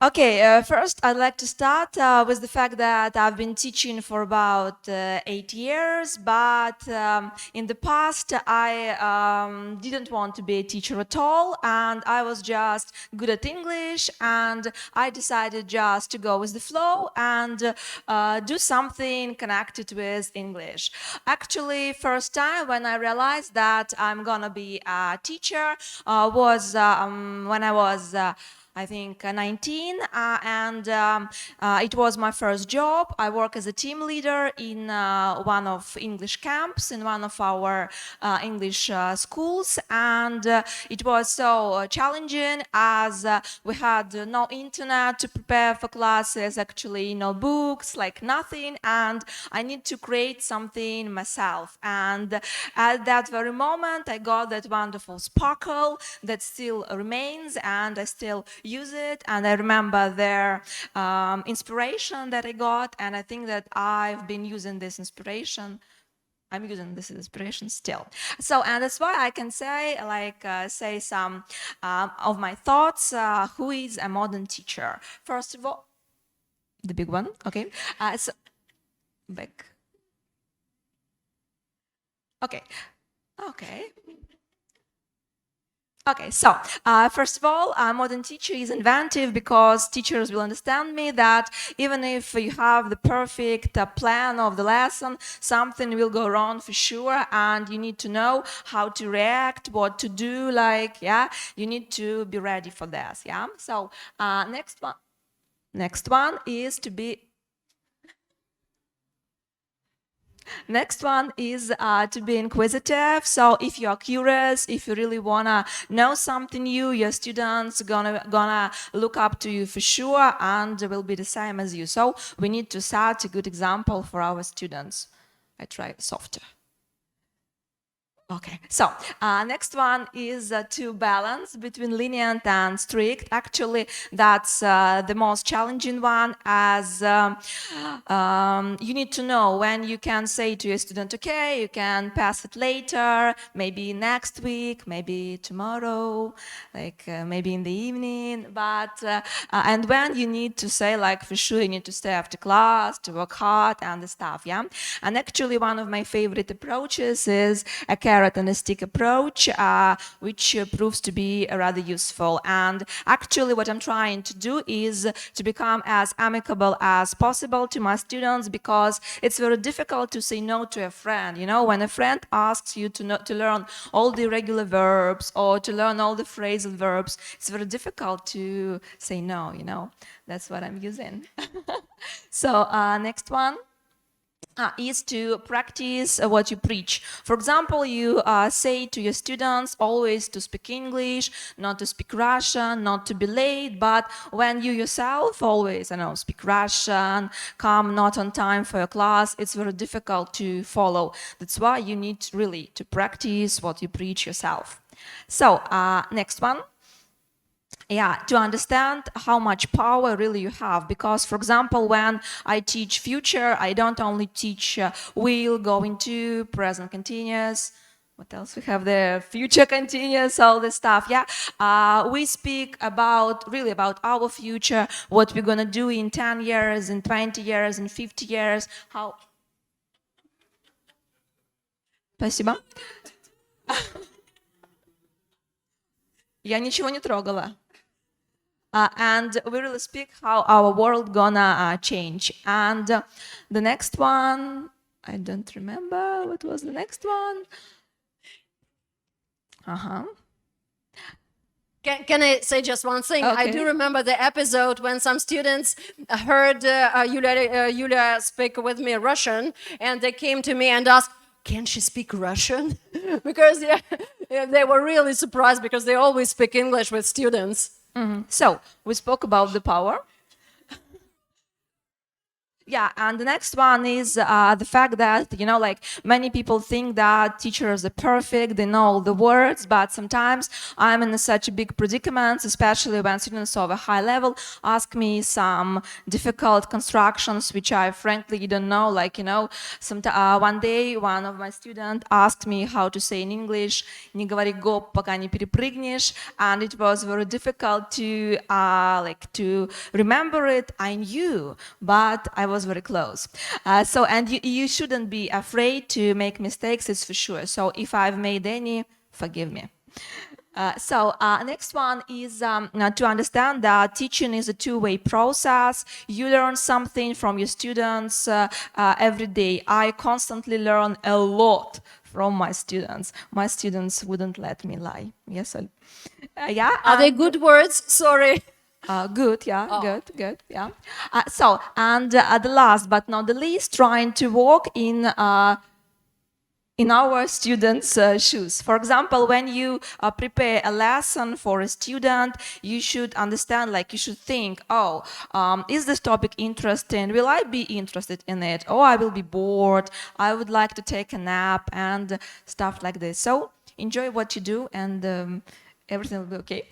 Okay, first I'd like to start with the fact that I've been teaching for about 8 years, but in the past I didn't want to be a teacher at all, and I was just good at English, and I decided just to go with the flow and do something connected with English. Actually, first time when I realized that I'm gonna be a teacher was when I was I think 19, and it was my first job. I work as a team leader in one of English camps in one of our English schools, and it was so challenging as we had no internet to prepare for classes, actually no books, like nothing, and I need to create something myself. And at that very moment, I got that wonderful sparkle that still remains, and I still use it. And I remember their inspiration that I got, and I think that I've been using this inspiration. I'm using this inspiration still. So, and that's why I can say, say some of my thoughts. Who is a modern teacher? First of all, the big one. Okay. So, back. Okay. Okay. Okay, so first of all, modern teacher is inventive because teachers will understand me that even if you have the perfect plan of the lesson, something will go wrong for sure, and you need to know how to react, what to do, like, yeah, you need to be ready for this, yeah. So next one is to be Next one is to be inquisitive. So if you are curious, if you really wanna know something new, your students gonna look up to you for sure, and will be the same as you. So we need to set a good example for our students. I try softer. Okay, so next one is to balance between lenient and strict. Actually, that's the most challenging one, as you need to know when you can say to your student, okay, you can pass it later, maybe next week, maybe tomorrow, like maybe in the evening, but and when you need to say, like, for sure you need to stay after class, to work hard and the stuff, yeah. And actually one of my favorite approaches is a carrot and a stick approach, which proves to be rather useful. And actually what I'm trying to do is to become as amicable as possible to my students, because it's very difficult to say no to a friend. You know, when a friend asks you to learn all the irregular verbs or to learn all the phrasal verbs, it's very difficult to say no, you know. That's what I'm using. So next one is to practice what you preach. For example, you say to your students always to speak English, not to speak Russian, not to be late, but when you yourself always, I know, speak Russian, come not on time for your class, it's very difficult to follow. That's why you need really to practice what you preach yourself. So, next one. Yeah, to understand how much power really you have, because for example when I teach future, I don't only teach will, going to, present continuous, what else we have there, future continuous, all this stuff, yeah. We speak about really about our future, what we're gonna do in 10 years, in 20 years, in 50 years, how. Спасибо. Я ничего не трогала. And we really speak how our world gonna change. And the next one, I don't remember what was the next one. Can I say just one thing? Okay. I do remember the episode when some students heard Yuliya speak with me Russian, and they came to me and asked, can she speak Russian? Because they were really surprised, because they always speak English with students. So we spoke about the power. Yeah, and the next one is the fact that, like many people think that teachers are perfect, they know all the words, but sometimes I'm in such a big predicaments, especially when students of a high level ask me some difficult constructions, which I frankly don't know. Like, one day one of my students asked me how to say in English, не говори гоп, пока не перепрыгнешь, and it was very difficult to remember it. I knew, but I was very close. And you shouldn't be afraid to make mistakes, it's for sure. So if I've made any, forgive me. Next one is to understand that teaching is a two-way process. You learn something from your students every day. I constantly learn a lot from my students. My students wouldn't let me lie. Yes, yeah. Are they good words? Sorry. Good, yeah, good, yeah. The last but not the least, trying to walk in our students' shoes. For example, when you prepare a lesson for a student, you should understand, like you should think, is this topic interesting? Will I be interested in it? Oh, I will be bored. I would like to take a nap and stuff like this. So enjoy what you do and everything will be okay.